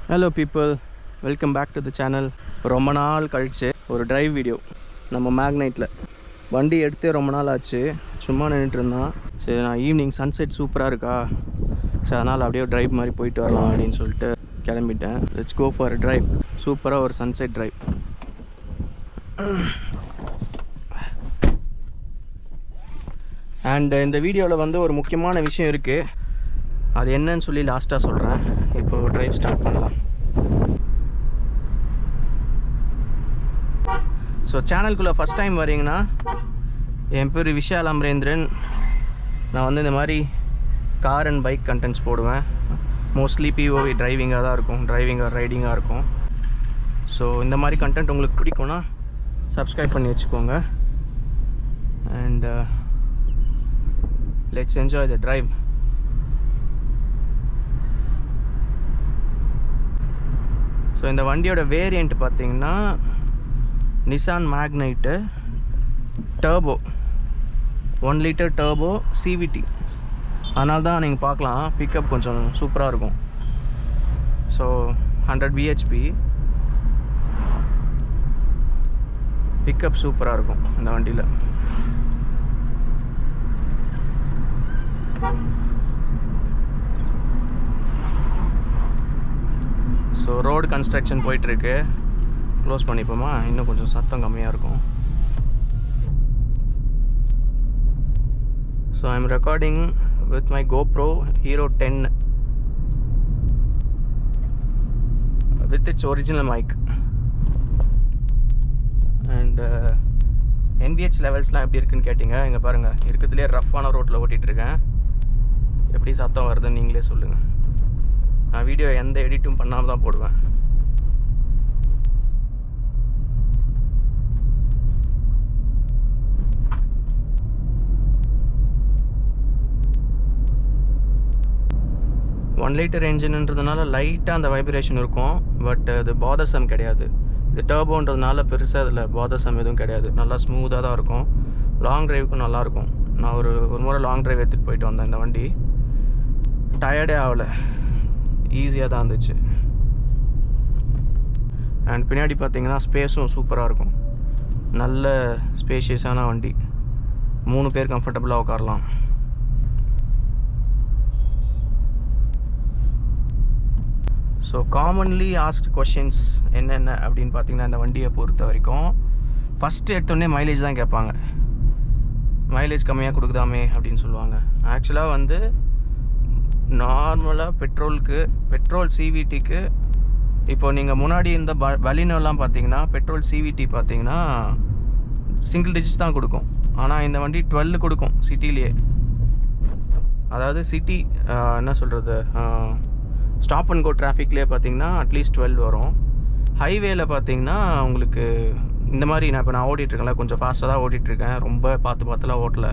Hello people, welcome back to the channel. ரொம்ப நாள் கழிச்சு ஒரு டிரைவ் வீடியோ. நம்ம மேக்னைட்டில் வண்டி எடுத்தே ரொம்ப நாள் ஆச்சு. சும்மா நின்றுட்டு இருந்தான். சரி, நான் ஈவினிங் சன்செட் சூப்பராக இருக்கா, சரி அதனால் அப்படியே டிரைவ் மாதிரி போயிட்டு வரலாம் அப்படின்னு சொல்லிட்டு கிளம்பிட்டேன். Let's go for drive. சூப்பராக ஒரு சன்செட் டிரைவ். அண்ட் இந்த வீடியோவில் வந்து ஒரு முக்கியமான விஷயம் இருக்குது. அது என்னன்னு சொல்லி லாஸ்ட்டாக சொல்கிறேன். இப்போது டிரைவ் ஸ்டார்ட் பண்ணலாம். ஸோ சேனலுக்குள்ளே ஃபஸ்ட் டைம் வரீங்கன்னா, என் பேர் விஷால் அமரேந்திரன். நான் வந்து இந்த மாதிரி கார் அண்ட் பைக் கண்டென்ட்ஸ் போடுவேன். மோஸ்ட்லி பிஓவி டிரைவிங்காக தான் இருக்கும், டிரைவிங்காக ரைடிங்காக இருக்கும். ஸோ இந்த மாதிரி கண்டென்ட் உங்களுக்கு பிடிக்கும்னா சப்ஸ்கிரைப் பண்ணி வச்சுக்கோங்க. And let's enjoy the drive. So இந்த வண்டியோட வேரியண்ட் பார்த்தீங்கன்னா Nissan Magnite turbo, 1 litre turbo CVT. அதனால தான் நீங்கள் பார்க்கலாம் பிக்கப் கொஞ்சம் சூப்பராக இருக்கும். ஸோ 100 bhp பிக்கப் சூப்பராக இருக்கும் இந்த வண்டியில். ஸோ ரோடு கன்ஸ்ட்ரக்ஷன் போயிட்டுருக்கு. க்ளோஸ் பண்ணிப்போமா, இன்னும் கொஞ்சம் சத்தம் கம்மியாக இருக்கும். So I am recording with my GoPro Hero 10 with its original mic. And NVH லெவல்ஸ்லாம் எப்படி இருக்குன்னு கேட்டிங்க. இங்கே பாருங்கள், இருக்கிறதுலே ரஃப்பான ரோட்டில் ஓட்டிகிட்ருக்கேன். எப்படி சத்தம் வருதுன்னு நீங்களே சொல்லுங்கள். நான் வீடியோ எந்த எடிட்டும் பண்ணாமல் தான் போடுவேன். ஒன் லிட்டர் என்ஜின்ன்றதுனால லைட்டாக அந்த வைப்ரேஷன் இருக்கும். பட் அது பாதர்சம் கிடையாது. இது டர்போன்றதுனால பெருசாக அதில் பாதர்சம் எதுவும் கிடையாது. நல்லா ஸ்மூத்தாக தான் இருக்கும். லாங் ட்ரைவுக்கும் நல்லாயிருக்கும். நான் ஒரு முறை லாங் ட்ரைவ் எடுத்துகிட்டு போயிட்டு வந்தேன். இந்த வண்டி டயர்டே ஆகலை, ஈஸியாக தான் இருந்துச்சு. அண்ட் பின்னாடி பார்த்தீங்கன்னா ஸ்பேஸும் சூப்பராக இருக்கும். நல்ல ஸ்பேஷியஸான வண்டி, 3 பேர் கம்ஃபர்டபுளாக உட்காரலாம். ஸோ காமன்லி ஆஸ்க்ட் கொஷின்ஸ் என்னென்ன அப்படின்னு பார்த்தீங்கன்னா, இந்த வண்டியை பொறுத்த வரைக்கும் ஃபஸ்ட்டு எடுத்தோடனே மைலேஜ் தான் கேட்பாங்க. மைலேஜ் கம்மியாக கொடுக்குதாமே அப்படின்னு சொல்லுவாங்க. ஆக்சுவலாக வந்து நார்மலாக பெட்ரோல் CVTக்கு இப்போ நீங்கள் முன்னாடி இந்த பலினோலாம் பார்த்தீங்கன்னா, பெட்ரோல் CVT பார்த்தீங்கன்னா சிங்கிள் டிஜிட்ஸ் தான் கொடுக்கும். ஆனால் இந்த வண்டி 12 கொடுக்கும் சிட்டிலேயே. அதாவது சிட்டி என்ன சொல்கிறது, ஸ்டாப் அண்ட் கோ டிராஃபிக்லேயே பார்த்தீங்கன்னா அட்லீஸ்ட் 12 வரும். ஹைவேயில் பார்த்தீங்கன்னா உங்களுக்கு இந்த மாதிரி நான் ஓட்டிகிட்ருக்கேன்ல, கொஞ்சம் ஃபாஸ்ட்டாக தான் ஓட்டிகிட்ருக்கேன். ரொம்ப பார்த்துலாம் ஓட்டலை,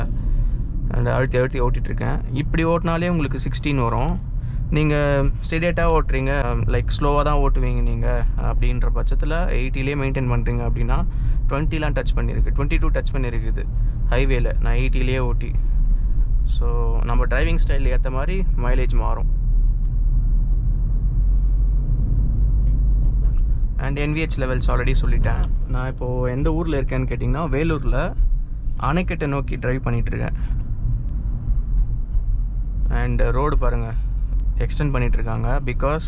அண்ட் அழுத்தி ஓட்டிகிட்ருக்கேன். இப்படி ஓட்டினாலே உங்களுக்கு 16 வரும். நீங்கள் ஸ்டெடியேட்டாக ஓட்டுறீங்க, லைக் ஸ்லோவாக தான் ஓட்டுவீங்க நீங்கள் அப்படின்ற பட்சத்தில் 80லே மெயின்டைன் பண்ணுறீங்க அப்படின்னா 20லாம் டச் பண்ணியிருக்கு, 22 டச் பண்ணியிருக்குது ஹைவேயில். நான் 80லே ஓட்டி. ஸோ நம்ம டிரைவிங் ஸ்டைல் ஏற்ற மாதிரி மைலேஜ் மாறும். அண்ட் NVH லெவல்ஸ் ஆல்ரெடி சொல்லிட்டேன். நான் இப்போது எந்த ஊரில் இருக்கேன்னு கேட்டிங்கன்னா, வேலூரில் அணைக்கட்டை நோக்கி ட்ரைவ் பண்ணிகிட்ருக்கேன். அண்ட் ரோடு பாருங்கள், எக்ஸ்டெண்ட் பண்ணிகிட்ருக்காங்க. பிகாஸ்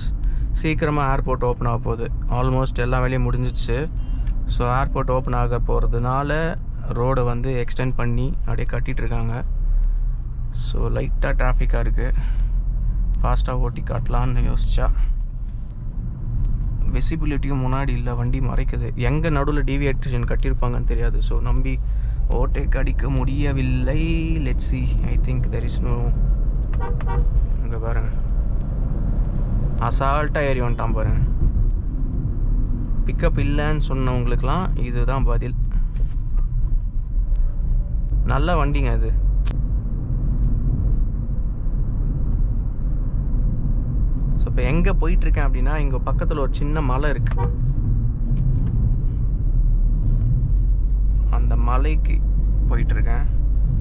சீக்கிரமாக ஏர்போர்ட் ஓப்பன் ஆக போகுது. ஆல்மோஸ்ட் எல்லா வேலையும் முடிஞ்சிச்சு. ஸோ ஏர்போர்ட் ஓப்பன் ஆக போகிறதுனால ரோடை வந்து எக்ஸ்டெண்ட் பண்ணி அப்படியே கட்டிகிட்ருக்காங்க. ஸோ லைட்டாக டிராஃபிக்காக இருக்குது. ஃபாஸ்ட்டாக ஓட்டி காட்டலான்னு யோசிச்சா விசிபிலிட்டியும் முன்னாடி இல்லை, வண்டி மறைக்குது. எங்கே நடுவில் டீவியேஷன் கட்டியிருப்பாங்கன்னு தெரியாது. ஸோ நம்பி ஓட்டை கடிக்க முடியவில்லை. Let's see. I think there is no. இங்கே பாருங்கள், அசால்ட்டாக ஏறி வந்துட்டான் பாருங்கள். பிக்கப் இல்லைன்னு சொன்னவங்களுக்கெலாம் இதுதான் பதில். நல்ல வண்டிங்க அது. ஸோ இப்போ எங்கே போயிட்டுருக்கேன் அப்படின்னா, இங்கே பக்கத்தில் ஒரு சின்ன மலை இருக்குது. அந்த மலைக்கு போயிட்டுருக்கேன்.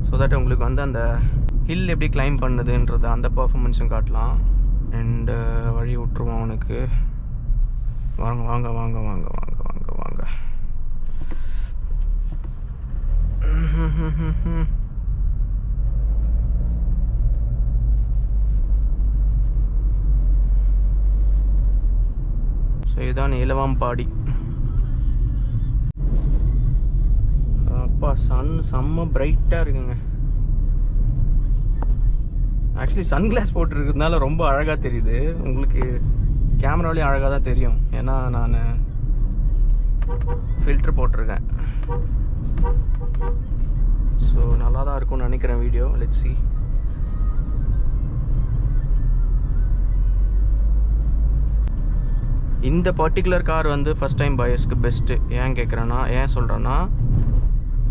ஸோ தட் உங்களுக்கு வந்து அந்த ஹில் எப்படி கிளைம் பண்ணுதுன்றது அந்த பர்ஃபார்மன்ஸும் காட்டலாம். அண்டு வழி விட்ருவோம் அவனுக்கு. வாங்க வாங்க வாங்க வாங்க வாங்க வாங்க வாங்க. ஸோ இதுதான் இலவம்பாடி. அப்பா சன் செம்ம பிரைட்டாக இருக்குங்க. ஆக்சுவலி சன்கிளாஸ் போட்டுருக்கிறதுனால ரொம்ப அழகாக தெரியுது. உங்களுக்கு கேமராவிலேயும் அழகாக தான் தெரியும். ஏன்னா நான் ஃபில்ட்ரு போட்டிருக்கேன். ஸோ நல்லா தான் இருக்கும்னு நினைக்கிறேன் வீடியோ. Let's see. இந்த பர்டிகுலர் கார் வந்து ஃபஸ்ட் டைம் பையர்ஸ்க்கு பெஸ்ட்டு. ஏன் கேட்குறேன்னா, ஏன் சொல்கிறேன்னா,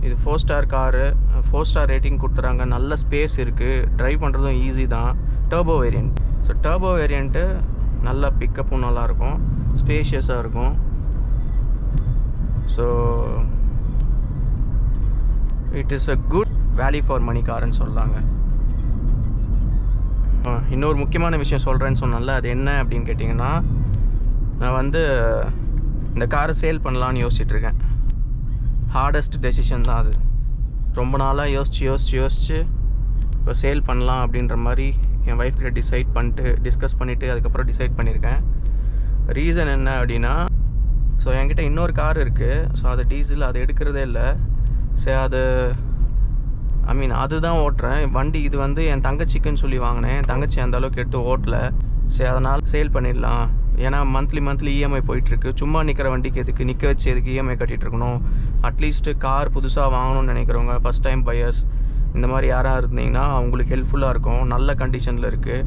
இது 4 ஸ்டார் காரு, 4 ஸ்டார் ரேட்டிங் கொடுத்துறாங்க. நல்ல ஸ்பேஸ் இருக்குது, ட்ரைவ் பண்ணுறதும் ஈஸி தான். Turbo variant. So turbo variant நல்ல பிக்கப்பும் நல்லாயிருக்கும், ஸ்பேஷியஸாக இருக்கும். So it is a good value for money காருன்னு சொல்லலாங்க. இன்னொரு முக்கியமான விஷயம் சொல்கிறேன்னு சொன்னால, அது என்ன அப்படின்னு கேட்டிங்கன்னா, நான் வந்து இந்த காரை சேல் பண்ணலான்னு யோசிச்சுட்ருக்கேன். ஹார்டஸ்ட் டெசிஷன் தான் அது. ரொம்ப நாளாக யோசிச்சு இப்போ சேல் பண்ணலாம் அப்படின்ற மாதிரி என் ஒய்ஃப்கிட்ட டிஸ்கஸ் பண்ணிவிட்டு அதுக்கப்புறம் டிசைட் பண்ணியிருக்கேன். ரீசன் என்ன அப்படின்னா, ஸோ என்கிட்ட இன்னொரு கார் இருக்குது. ஸோ அது டீசல், அது எடுக்கிறதே இல்லை. சரி, அது அதுதான் ஓட்டுறேன் வண்டி. இது வந்து என் தங்கச்சிக்குன்னு சொல்லி வாங்கினேன். என் தங்கச்சி அந்த அளவுக்கு எடுத்து ஓட்டலை. சரி, அதனால் சேல் பண்ணிடலாம். ஏன்னா மந்த்லி இஎம்ஐ போயிட்டுருக்கு. சும்மா நிற்கிற வண்டிக்கு எதுக்கு நிற்க வச்சு எதுக்கு இஎம்ஐ கட்டிகிட்ருக்கணும். அட்லீஸ்ட்டு கார் புதுசாக வாங்கணும்னு நினைக்கிறவங்க, ஃபஸ்ட் டைம் பையர்ஸ், இந்த மாதிரி யாராக இருந்தீங்கன்னா அவங்களுக்கு ஹெல்ப்ஃபுல்லாக இருக்கும். நல்ல கண்டிஷனில் இருக்குது.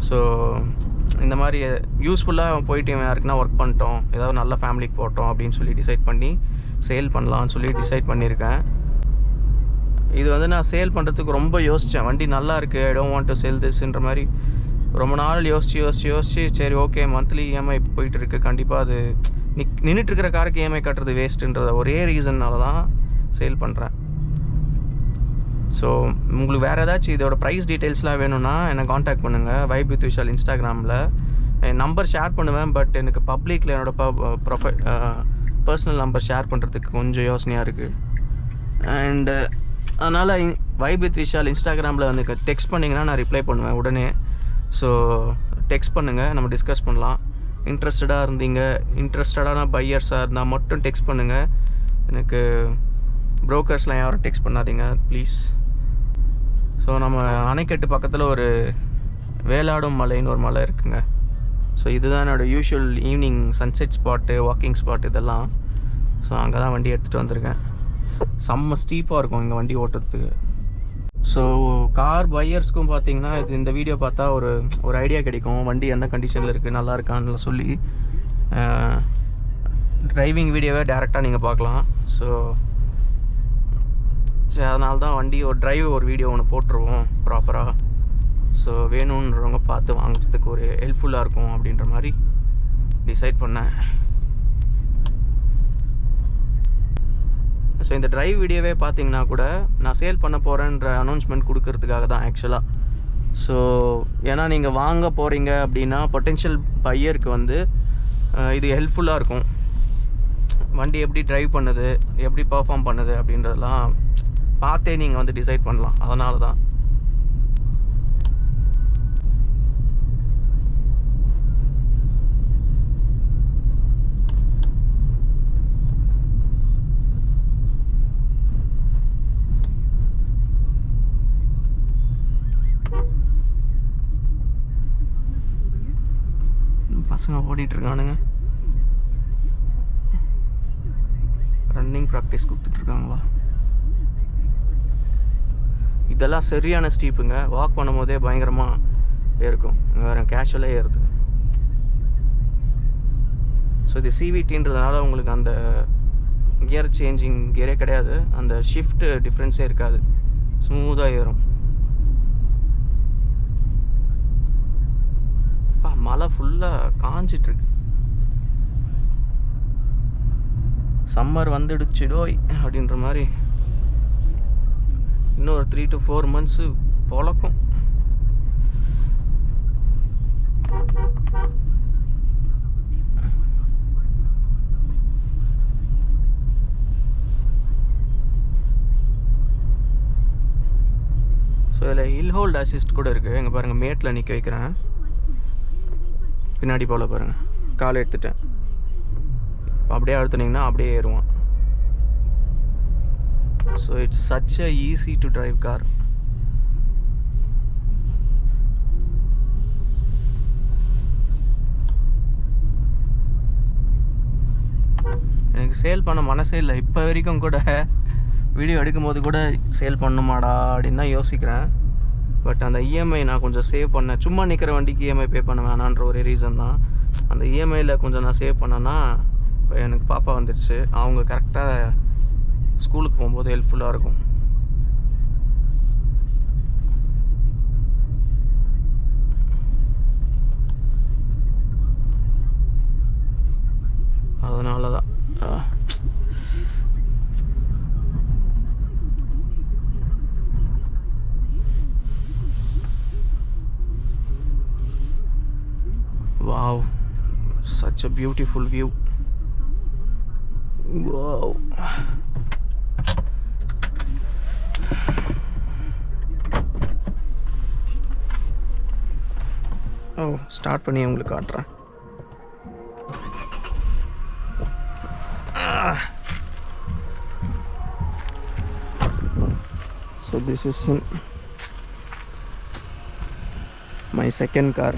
ஸோ இந்த மாதிரி யூஸ்ஃபுல்லாக போயிட்டு யாருக்குன்னா ஒர்க் பண்ணிட்டோம், ஏதாவது நல்ல ஃபேமிலிக்கு போட்டோம் அப்படின்னு சொல்லி டிசைட் பண்ணி சேல் பண்ணலான்னு சொல்லி டிசைட் பண்ணியிருக்கேன். இது வந்து நான் சேல் பண்ணுறதுக்கு ரொம்ப யோசித்தேன். வண்டி நல்லா இருக்குது, I don't want to sell திஸ்ன்ற மாதிரி ரொம்ப நாள் யோசிச்சு சரி ஓகே, மந்த்லி இஎம்ஐ போயிட்டுருக்கு, கண்டிப்பாக அது நின்றுட்டுருக்கிற காருக்கு இஎம்ஐ கட்டுறது வேஸ்ட்டுன்றத ஒரே ரீசன்னால தான் சேல் பண்ணுறேன். ஸோ உங்களுக்கு வேறு ஏதாச்சும் இதோட ப்ரைஸ் டீட்டெயில்ஸ்லாம் வேணும்னா என்னை காண்டாக்ட் பண்ணுங்கள். வைப் வித் விஷால் இன்ஸ்டாகிராமில் என் நம்பர் ஷேர் பண்ணுவேன். பட் எனக்கு பப்ளிக்கில் என்னோடய பர்சனல் நம்பர் ஷேர் பண்ணுறதுக்கு கொஞ்சம் யோசனையாக இருக்குது. அண்டு அதனால் வைப் வித் விஷால் இன்ஸ்டாகிராமில் வந்து டெக்ஸ்ட் பண்ணிங்கன்னா நான் ரிப்ளை பண்ணுவேன் உடனே. ஸோ டெக்ஸ்ட் பண்ணுங்கள், நம்ம டிஸ்கஸ் பண்ணலாம். இன்ட்ரெஸ்டடான பையர்ஸாக இருந்தால் மட்டும் டெக்ஸ்ட் பண்ணுங்கள். எனக்கு ப்ரோக்கர்ஸ்லாம் யாரும் டெக்ஸ்ட் பண்ணாதீங்க ப்ளீஸ். ஸோ நம்ம அணைக்கட்டு பக்கத்தில் ஒரு வேலாடும் மலைன்னு ஒரு மலை இருக்குங்க. ஸோ இதுதான் என்னோடய usual evening sunset spot, walking spot இதெல்லாம். ஸோ அங்கே தான் வண்டி எடுத்துகிட்டு வந்திருக்கேன். செம்ம ஸ்டீப்பாக இருக்கும் இங்கே வண்டி ஓட்டுறதுக்கு. ஸோ கார் பையர்ஸ்க்கும் பார்த்தீங்கன்னா இந்த வீடியோ பார்த்தா ஒரு ஐடியா கிடைக்கும். வண்டி எந்த கண்டிஷனில் இருக்குது, நல்லா இருக்கான்னு சொல்லி டிரைவிங் வீடியோவே டேரெக்டாக நீங்கள் பார்க்கலாம். ஸோ அதனால தான் வண்டி ஒரு வீடியோ ஒன்று போட்டுருவோம் ப்ராப்பராக. ஸோ வேணுன்றவங்க பார்த்து வாங்குறதுக்கு ஒரு ஹெல்ப்ஃபுல்லாக இருக்கும் அப்படின்ற மாதிரி டிசைட் பண்ணேன். ஸோ இந்த டிரைவ் வீடியோவே பார்த்தீங்கன்னா கூட நான் சேல் பண்ண போகிறேன்ற அனௌன்ஸ்மெண்ட் கொடுக்கறதுக்காக தான் ஆக்சுவலாக. ஸோ ஏன்னா நீங்கள் வாங்க போகிறீங்க அப்படின்னா பொட்டென்ஷியல் பையருக்கு வந்து இது ஹெல்ப்ஃபுல்லாக இருக்கும். வண்டி எப்படி டிரைவ் பண்ணுது, எப்படி பர்ஃபார்ம் பண்ணுது அப்படின்றதெல்லாம் பார்த்தே நீங்கள் வந்து டிசைட் பண்ணலாம். அதனால தான் பசங்க ஓடிட்டுருக்கானுங்க. Running practice கொடுத்துட்ருக்காங்களா? இதெல்லாம் சரியான ஸ்டீப்புங்க. வாக் பண்ணும் போதே பயங்கரமாக ஏறுக்கும். வேறு கேஷுவலாக ஏறுது. ஸோ இது சிவிடின்றதுனால உங்களுக்கு அந்த கியர் சேஞ்சிங் கியரே கிடையாது. அந்த ஷிஃப்ட் டிஃப்ரென்ஸே இருக்காது, ஸ்மூத்தாக ஏறும். மழை ஃபுல்லாக காஞ்சிட்ருக்கு. சம்மர் வந்துடுச்சுடோய் அப்படின்ற மாதிரி. இன்னும் ஒரு 3 to 4 months பொழக்கும். ஹில் ஹோல்ட் அசிஸ்ட் கூட இருக்குது. இங்கே பாருங்கள், மேட்டில் நிற்க வைக்கிறேன். பின்னாடி போல் பாருங்கள், காலை எடுத்துட்டேன். அப்படியே அழுத்துனீங்கன்னா அப்படியே ஏறுவான். So it's such a easy to drive car. எனக்கு சேல் பண்ண மனசே இல்லை இப்போ வரைக்கும். கூட வீடியோ எடுக்கும்போது கூட சேல் பண்ணுமாடா அப்படின்னு தான் யோசிக்கிறேன். பட் அந்த இஎம்ஐ நான் கொஞ்சம் சேவ் பண்ணேன். சும்மா நிற்கிற வண்டிக்கு இஎம்ஐ பே பண்ண வேணான்ற ஒரு ரீசன் தான். அந்த இஎம்ஐயில் கொஞ்சம் நான் சேவ் பண்ணேன்னா இப்போ எனக்கு பாப்பா வந்துடுச்சு. அவங்க கரெக்டாக ஸ்கூலுக்கு போகும்போது ஹெல்ப்ஃபுல்லாக இருக்கும். அதனால தான் wow, such a beautiful view. Wow. Start பண்ணி உங்களுக்கு காட்டுறேன். So this is my second car.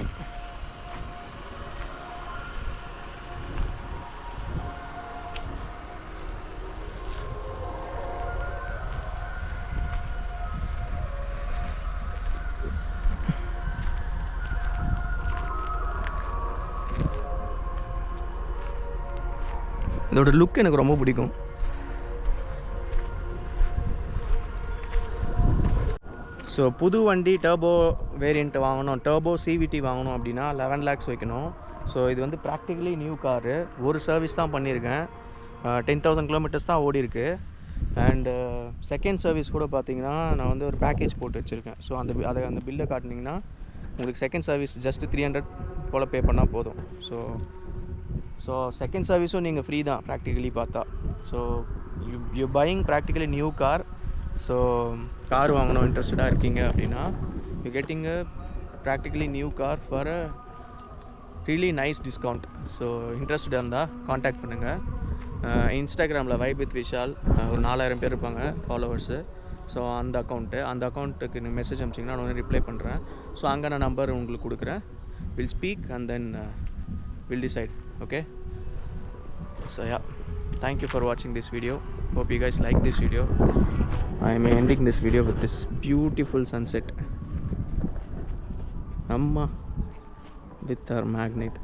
இதோட லுக் எனக்கு ரொம்ப பிடிக்கும். ஸோ புது வண்டி டர்போ வேரியண்ட் வாங்கணும், டர்போ சிவிடி வாங்கணும் அப்படின்னா 11 lakhs வைக்கணும். ஸோ இது வந்து ப்ராக்டிக்கலி நியூ காரு. ஒரு சர்வீஸ் தான் பண்ணியிருக்கேன், 10,000 kilometers தான் ஓடி இருக்கு. அண்டு செகண்ட் சர்வீஸ் கூட பார்த்தீங்கன்னா நான் வந்து ஒரு பேக்கேஜ் போட்டு வச்சுருக்கேன். ஸோ அந்த பில்லை காட்டினீங்கன்னா உங்களுக்கு செகண்ட் சர்வீஸ் ஜஸ்ட் 300 போல் பே பண்ணால் போதும். ஸோ செகண்ட் சர்வீஸும் நீங்கள் ஃப்ரீ தான் ப்ராக்டிக்கலி பார்த்தா. So you buying practically new car. So car வாங்கணும் இன்ட்ரெஸ்டடாக இருக்கீங்க அப்படின்னா you getting a practically new car for a really nice discount. So இன்ட்ரெஸ்டடாக இருந்தால் காண்டாக்ட் பண்ணுங்கள். இன்ஸ்டாகிராமில் வைப் வித் விஷால் ஒரு 4000 பேர் இருப்பாங்க ஃபாலோவர்ஸு. ஸோ அந்த அக்கௌண்ட்டுக்கு நீங்கள் மெசேஜ் அனுப்பிச்சிங்கன்னா நான் வந்து ரிப்ளை பண்ணுறேன். ஸோ அங்கே நான் நம்பர் உங்களுக்கு கொடுக்குறேன். Will speak and then will decide. Okay, so yeah, thank you for watching this video. Hope you guys like this video. I am ending this video with this beautiful sunset. Amma with her magnet.